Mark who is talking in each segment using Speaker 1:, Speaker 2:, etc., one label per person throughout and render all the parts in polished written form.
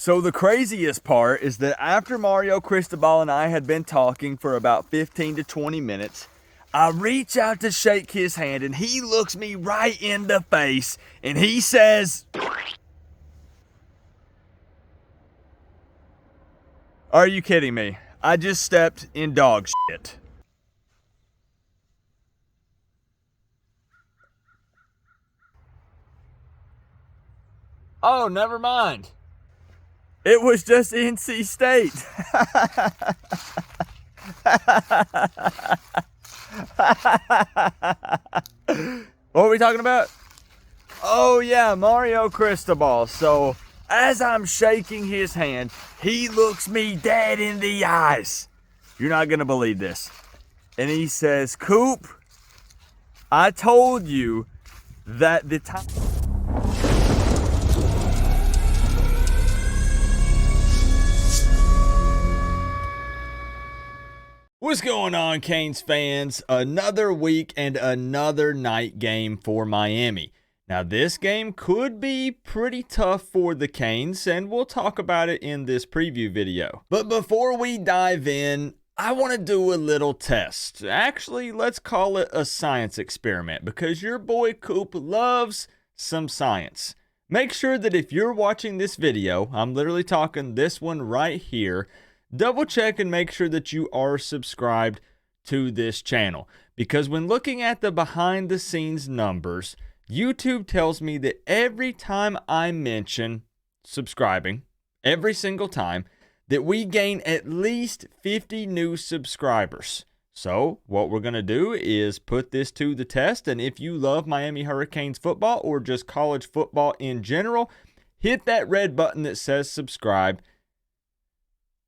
Speaker 1: So the craziest part is that after Mario Cristobal and I had been talking for about 15 to 20 minutes, I reach out to shake his hand and he looks me right in the face and he says, "Are you kidding me? I just stepped in dog shit." Oh, never mind. It was just NC State. What were we talking about? Oh yeah, Mario Cristobal. So as I'm shaking his hand, he looks me dead in the eyes. You're not gonna believe this. And he says, "Coop, I told you that the time..." What's going on, Canes fans? Another week and another night game for Miami. Now, this game could be pretty tough for the Canes, and we'll talk about it in this preview video. But before we dive in, I want to do a little test. Actually, let's call it a science experiment, because your boy Coop loves some science. Make sure that if you're watching this video, I'm literally talking this one right here, double check and make sure that you are subscribed to this channel, because when looking at the behind the scenes numbers, YouTube tells me that every time I mention subscribing, every single time, that we gain at least 50 new subscribers. So what we're going to do is put this to the test, and if you love Miami Hurricanes football or just college football in general, hit that red button that says subscribe.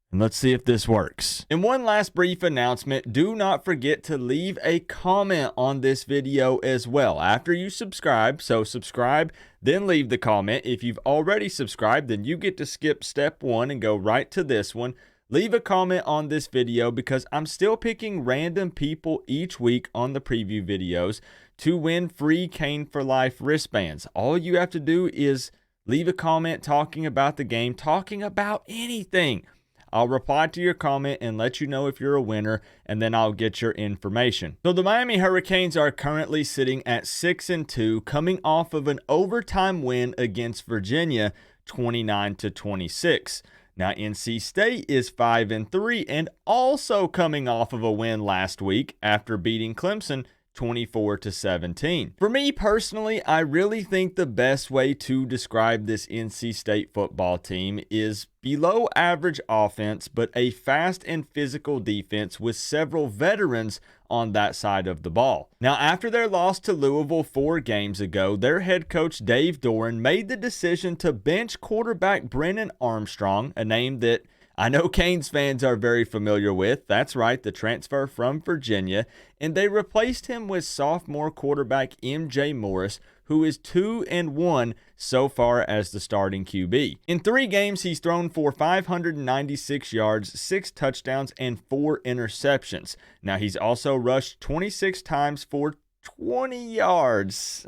Speaker 1: And let's see if this works. And one last brief announcement, do not forget to leave a comment on this video as well after you subscribe. So subscribe, then leave the comment. If you've already subscribed, then you get to skip step one and go right to this one. Leave a comment on this video because I'm still picking random people each week on the preview videos to win free Cane for Life wristbands. All you have to do is leave a comment talking about the game, talking about anything. I'll reply to your comment and let you know if you're a winner, and then I'll get your information. So the Miami Hurricanes are currently sitting at 6-2, coming off of an overtime win against Virginia, 29-26. Now NC State is 5-3 and also coming off of a win last week after beating Clemson 24-17. For me personally, I really think the best way to describe this NC State football team is below average offense, but a fast and physical defense with several veterans on that side of the ball. Now, after their loss to Louisville 4 games ago, their head coach Dave Doran made the decision to bench quarterback Brennan Armstrong, a name that I know Canes fans are very familiar with. That's right, the transfer from Virginia. And they replaced him with sophomore quarterback MJ Morris, who is 2-1 so far as the starting QB. In 3 games, he's thrown for 596 yards, 6 touchdowns, and 4 interceptions. Now, he's also rushed 26 times for 20 yards.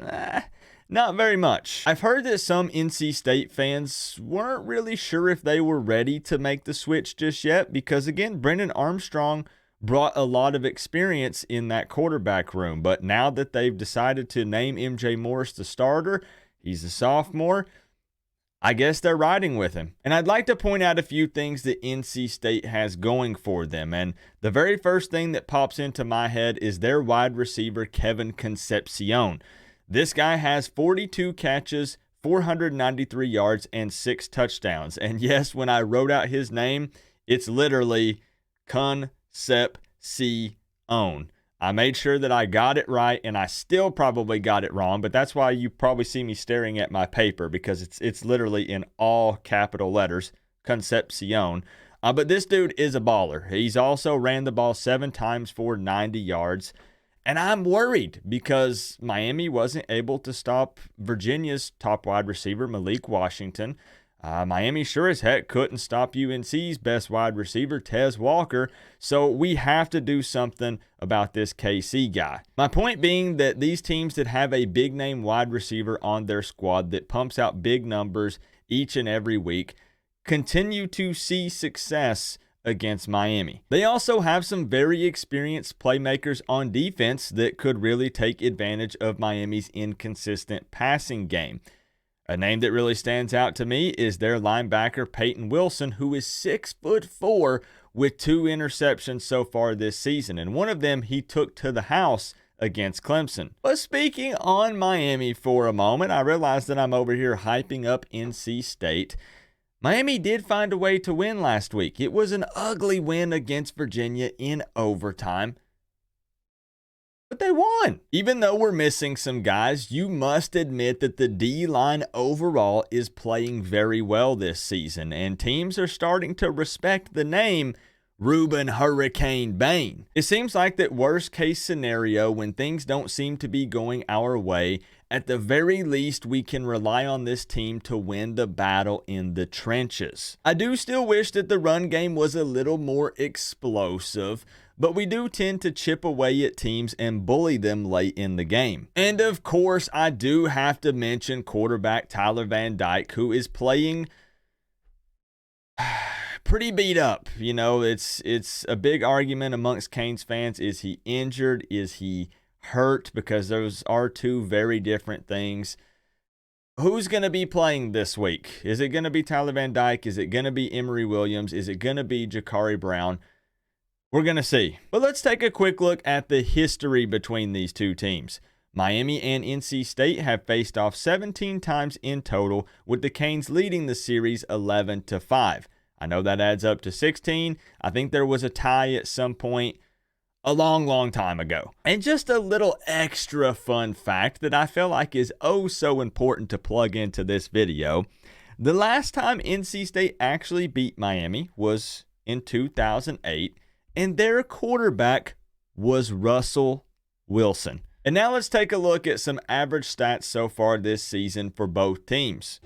Speaker 1: Not very much. I've heard that some NC State fans weren't really sure if they were ready to make the switch just yet because, again, Brennan Armstrong brought a lot of experience in that quarterback room. But now that they've decided to name MJ Morris the starter, he's a sophomore, I guess they're riding with him. And I'd like to point out a few things that NC State has going for them. And the very first thing that pops into my head is their wide receiver, Kevin Concepcion. This guy has 42 catches, 493 yards, and 6 touchdowns. And yes, when I wrote out his name, it's literally Concepcion. I made sure that I got it right, and I still probably got it wrong, but that's why you probably see me staring at my paper, because it's literally in all capital letters, Concepcion. But this dude is a baller. He's also ran the ball 7 times for 90 yards. And I'm worried because Miami wasn't able to stop Virginia's top wide receiver, Malik Washington. Miami sure as heck couldn't stop UNC's best wide receiver, Tez Walker. So we have to do something about this KC guy. My point being that these teams that have a big name wide receiver on their squad that pumps out big numbers each and every week continue to see success against Miami. They also have some very experienced playmakers on defense that could really take advantage of Miami's inconsistent passing game. A name that really stands out to me is their linebacker Peyton Wilson, who is 6'4" with 2 interceptions so far this season, and one of them he took to the house against Clemson. But speaking on Miami for a moment, I realize that I'm over here hyping up NC State. Miami did find a way to win last week. It was an ugly win against Virginia in overtime, but they won. Even though we're missing some guys, you must admit that the D-line overall is playing very well this season, and teams are starting to respect the name Reuben Hurricane Bain. It seems like that worst case scenario, when things don't seem to be going our way, at the very least we can rely on this team to win the battle in the trenches. I do still wish that the run game was a little more explosive, but we do tend to chip away at teams and bully them late in the game. And of course, I do have to mention quarterback Tyler Van Dyke, who is playing pretty beat up. You know, it's a big argument amongst Canes fans. Is he injured? Is he hurt? Because those are two very different things. Who's going to be playing this week? Is it going to be Tyler Van Dyke? Is it going to be Emory Williams? Is it going to be Jakari Brown? We're going to see. But let's take a quick look at the history between these two teams. Miami and NC State have faced off 17 times in total, with the Canes leading the series 11-5. I know that adds up to 16. I think there was a tie at some point a long time ago. And just a little extra fun fact that I feel like is oh so important to plug into this video. The last time NC State actually beat Miami was in 2008, and their quarterback was Russell Wilson. And now let's take a look at some average stats so far this season for both teams.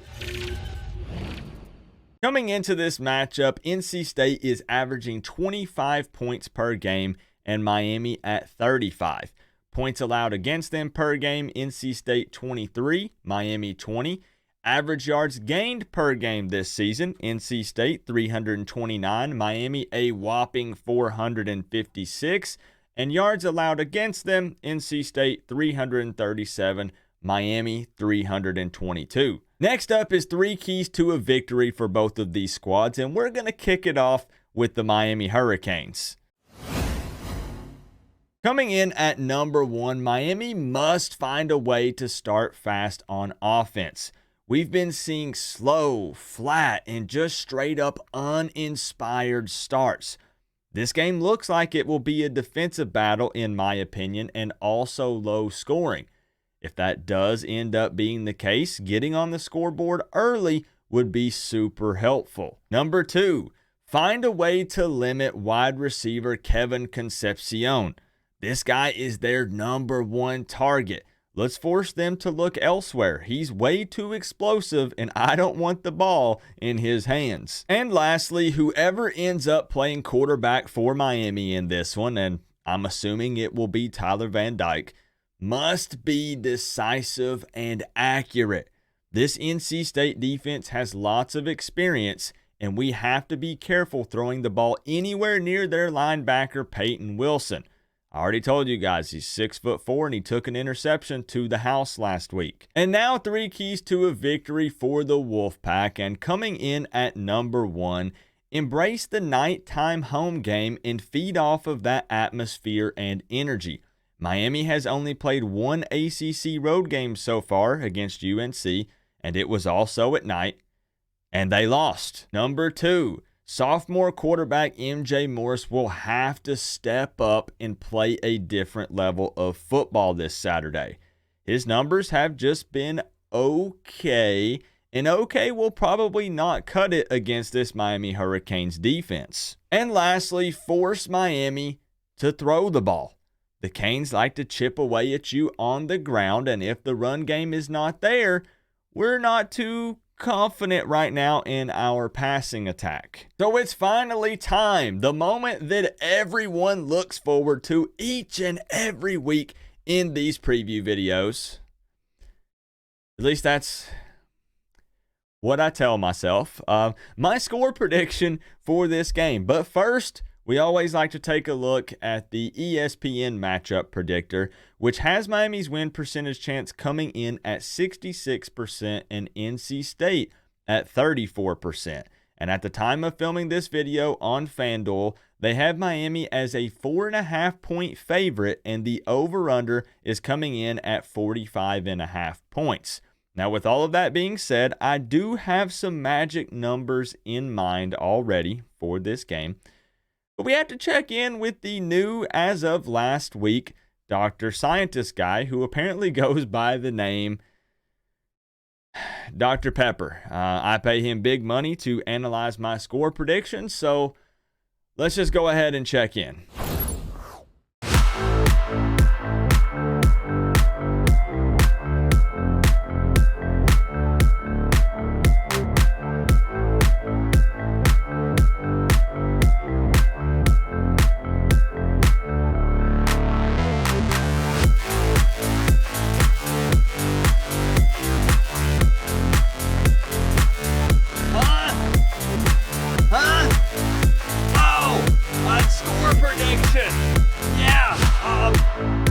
Speaker 1: Coming into this matchup, NC State is averaging 25 points per game and Miami at 35. Points allowed against them per game, NC State 23, Miami 20. Average yards gained per game this season, NC State 329, Miami a whopping 456. And yards allowed against them, NC State 337, Miami 322. Next up is 3 keys to a victory for both of these squads, and we're going to kick it off with the Miami Hurricanes. Coming in at number 1, Miami must find a way to start fast on offense. We've been seeing slow, flat, and just straight up uninspired starts. This game looks like it will be a defensive battle in my opinion, and also low scoring. If that does end up being the case, getting on the scoreboard early would be super helpful. Number 2, find a way to limit wide receiver Kevin Concepcion. This guy is their number 1 target. Let's force them to look elsewhere. He's way too explosive, and I don't want the ball in his hands. And lastly, whoever ends up playing quarterback for Miami in this one, and I'm assuming it will be Tyler Van Dyke, must be decisive and accurate. This NC State defense has lots of experience, and we have to be careful throwing the ball anywhere near their linebacker Peyton Wilson. I already told you guys he's 6'4" and he took an interception to the house last week. And now 3 keys to a victory for the Wolfpack, and coming in at number 1, embrace the nighttime home game and feed off of that atmosphere and energy. Miami has only played 1 ACC road game so far against UNC, and it was also at night, and they lost. Number 2, sophomore quarterback MJ Morris will have to step up and play a different level of football this Saturday. His numbers have just been okay, and okay will probably not cut it against this Miami Hurricanes defense. And lastly, force Miami to throw the ball. The Canes like to chip away at you on the ground, and if the run game is not there, we're not too confident right now in our passing attack. So it's finally time, the moment that everyone looks forward to each and every week in these preview videos. At least that's what I tell myself. My score prediction for this game. But first, we always like to take a look at the ESPN matchup predictor, which has Miami's win percentage chance coming in at 66% and NC State at 34%. And at the time of filming this video on FanDuel, they have Miami as a 4.5 point favorite, and the over-under is coming in at 45.5 points. Now, with all of that being said, I do have some magic numbers in mind already for this game. But we have to check in with the new, as of last week, Dr. Scientist guy, who apparently goes by the name Dr. Pepper. I pay him big money to analyze my score predictions, so let's just go ahead and check in.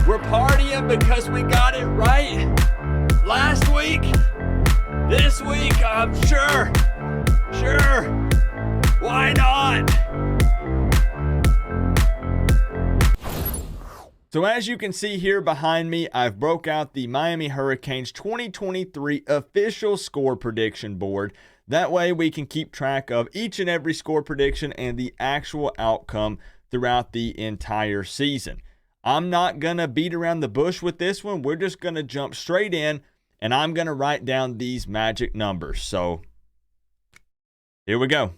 Speaker 1: We're partying because we got it right last week. This week, I'm sure. Why not? So as you can see here behind me, I've broke out the Miami Hurricanes 2023 official score prediction board. That way we can keep track of each and every score prediction and the actual outcome throughout the entire season. I'm not going to beat around the bush with this one. We're just going to jump straight in, and I'm going to write down these magic numbers. So here we go.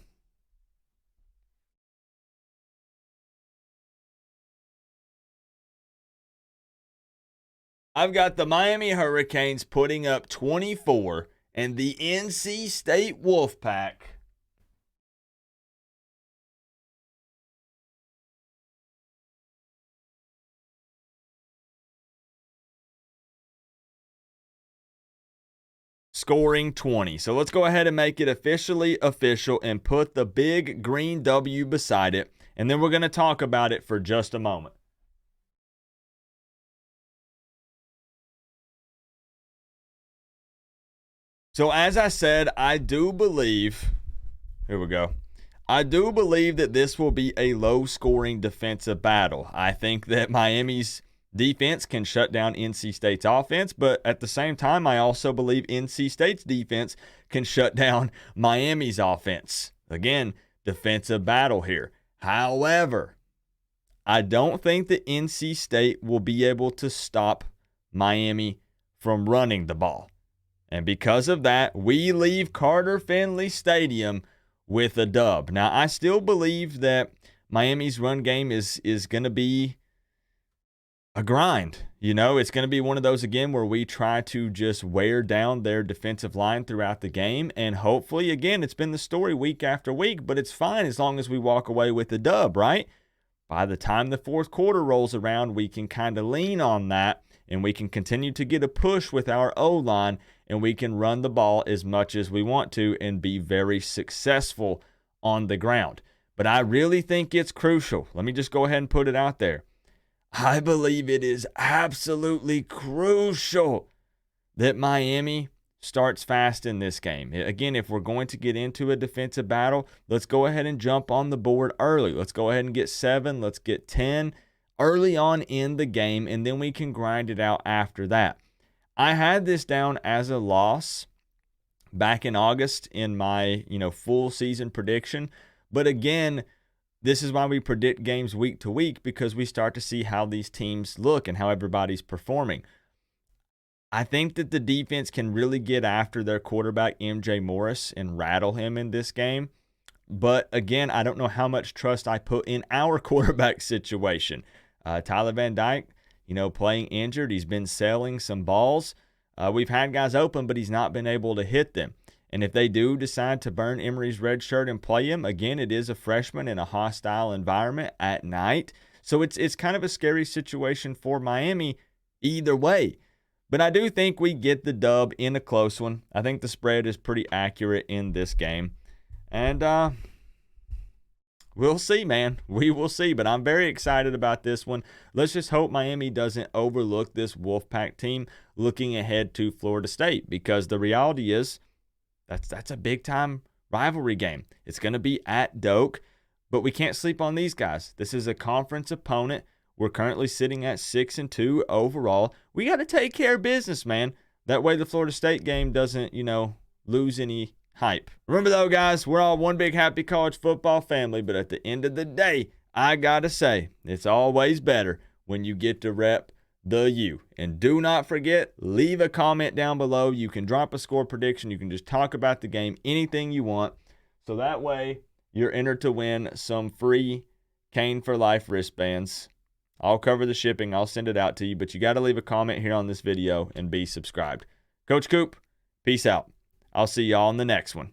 Speaker 1: I've got the Miami Hurricanes putting up 24 and the NC State Wolfpack scoring 20. So let's go ahead and make it officially official and put the big green W beside it. And then we're going to talk about it for just a moment. So as I said, I do believe, here we go. I do believe that this will be a low-scoring defensive battle. I think that Miami's defense can shut down NC State's offense, but at the same time, I also believe NC State's defense can shut down Miami's offense. Again, defensive battle here. However, I don't think that NC State will be able to stop Miami from running the ball. And because of that, we leave Carter Finley Stadium with a dub. Now, I still believe that Miami's run game is going to be a grind. You know, it's going to be one of those, again, where we try to just wear down their defensive line throughout the game. And hopefully, again, it's been the story week after week, but it's fine as long as we walk away with the dub, right? By the time the fourth quarter rolls around, we can kind of lean on that, and we can continue to get a push with our O-line, and we can run the ball as much as we want to and be very successful on the ground. But I really think it's crucial. Let me just go ahead and put it out there. I believe it is absolutely crucial that Miami starts fast in this game. Again, if we're going to get into a defensive battle, let's go ahead and jump on the board early. Let's go ahead and get 7. Let's get 10 early on in the game, and then we can grind it out after that. I had this down as a loss back in August in my, full season prediction. But again, this is why we predict games week to week, because we start to see how these teams look and how everybody's performing. I think that the defense can really get after their quarterback, MJ Morris, and rattle him in this game. But again, I don't know how much trust I put in our quarterback situation. Tyler Van Dyke, playing injured. He's been selling some balls. We've had guys open, but he's not been able to hit them. And if they do decide to burn Emory's red shirt and play him, again, it is a freshman in a hostile environment at night. So it's kind of a scary situation for Miami either way. But I do think we get the dub in a close one. I think the spread is pretty accurate in this game. And we'll see, man. We will see. But I'm very excited about this one. Let's just hope Miami doesn't overlook this Wolfpack team looking ahead to Florida State, because the reality is that's a big-time rivalry game. It's going to be at Doak, but we can't sleep on these guys. This is a conference opponent. We're currently sitting at 6-2 overall. We got to take care of business, man. That way the Florida State game doesn't, lose any hype. Remember, though, guys, we're all one big happy college football family, but at the end of the day, I got to say, it's always better when you get to rep the U. And do not forget, leave a comment down below. You can drop a score prediction. You can just talk about the game, anything you want. So that way, you're entered to win some free Cane for Life wristbands. I'll cover the shipping. I'll send it out to you, but you got to leave a comment here on this video and be subscribed. Coach Coop, peace out. I'll see y'all in the next one.